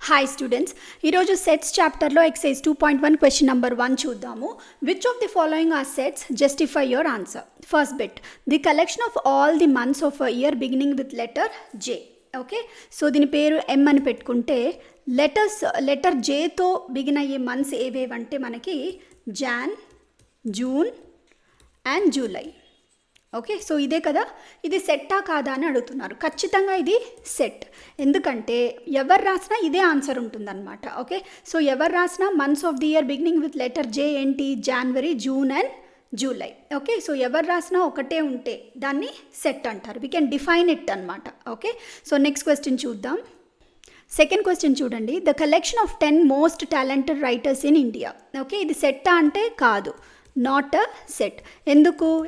Hi students, ఈరోజు sets చాప్టర్లో exercise 2.1 question number 1 చూద్దాము. Which of the following are sets justify your answer? First bit, the collection of all the months of a year beginning with letter J. Okay, so దీని పేరు M అని పెట్టుకుంటే letter జేతో begin అయ్యే months ఏవేవంటే మనకి Jan, June and July. Okay, so ఇదే కదా, ఇది సెట్టా కాదా అని అడుగుతున్నారు. ఖచ్చితంగా ఇది సెట్, ఎందుకంటే ఎవరు రాసినా ఇదే ఆన్సర్ ఉంటుందన్నమాట. ఓకే, సో ఎవరు రాసినా months of the year beginning with letter J ఏంటి? January, June and July. Okay, so ఎవరు రాసినా ఒకటే ఉంటే దాన్ని సెట్ అంటారు. వీ కెన్ డిఫైన్ ఇట్ అనమాట. ఓకే, సో నెక్స్ట్ క్వశ్చన్ చూద్దాం. సెకండ్ క్వశ్చన్ చూడండి. The collection of 10 most talented writers in India. Okay, ఇది సెట్టా అంటే కాదు, నాట్ అ సెట్.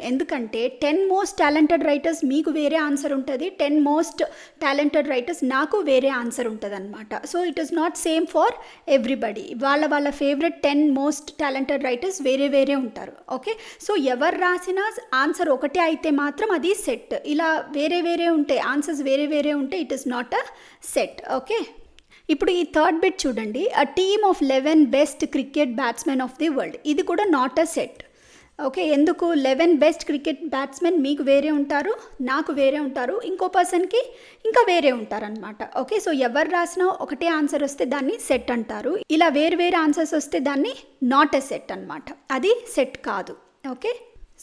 ఎందుకంటే 10 మోస్ట్ టాలెంటెడ్ రైటర్స్ మీకు వేరే ఆన్సర్ ఉంటుంది, 10 మోస్ట్ టాలెంటెడ్ రైటర్స్ నాకు వేరే ఆన్సర్ ఉంటుంది అనమాట. So it is not same for everybody. వాళ్ళ ఫేవరెట్ 10 మోస్ట్ టాలెంటెడ్ రైటర్స్ వేరే ఉంటారు. ఓకే, సో ఎవరు రాసిన ఆన్సర్ ఒకటే అయితే మాత్రం అది సెట్. ఇలా వేరే ఉంటే, ఆన్సర్స్ వేరే ఉంటే it is not a set. Okay, ఇప్పుడు ఈ థర్డ్ బిట్ చూడండి. A team of 11 best cricket batsmen of the world. ఇది కూడా నాట్ అ సెట్. ఓకే, ఎందుకు? 11 బెస్ట్ క్రికెట్ బ్యాట్స్మెన్ మీకు వేరే ఉంటారు, నాకు వేరే ఉంటారు, ఇంకో పర్సన్కి ఇంకా వేరే ఉంటారనమాట. ఓకే, సో ఎవరు రాసినా ఒకటే ఆన్సర్ వస్తే దాన్ని సెట్ అంటారు. ఇలా వేరే ఆన్సర్స్ వస్తే దాన్ని నాట్ ఎ సెట్ అనమాట. అది సెట్ కాదు. ఓకే,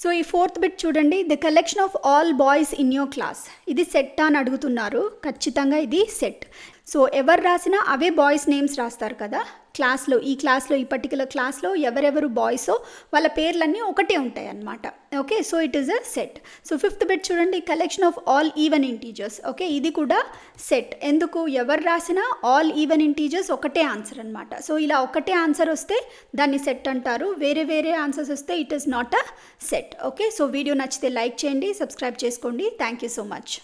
సో ఈ ఫోర్త్ బిట్ చూడండి. The collection of all boys in your class. ఇది సెట్ అని అడుగుతున్నారు. ఖచ్చితంగా ఇది సెట్. సో ఎవరు రాసినా అవే బాయ్స్ నేమ్స్ రాస్తారు కదా క్లాస్లో. ఈ పర్టికులర్ క్లాస్లో ఎవరెవరు బాయ్సో వాళ్ళ పేర్లన్నీ ఒకటే ఉంటాయి అన్నమాట. Okay, so it is a set. So fifth bit చూడండి. Collection of all even integers. Okay, ఇది కూడా సెట్. ఎందుకు? ఎవరు రాసినా ఆల్ ఈవెన్ ఇంటీజర్స్ ఒకటే ఆన్సర్ అనమాట. సో ఇలా ఒకటే ఆన్సర్ వస్తే దాన్ని సెట్ అంటారు. వేరే ఆన్సర్స్ వస్తే it is not a set. Okay, so video నచ్చితే లైక్ చేయండి, సబ్స్క్రైబ్ చేసుకోండి. Thank you so much.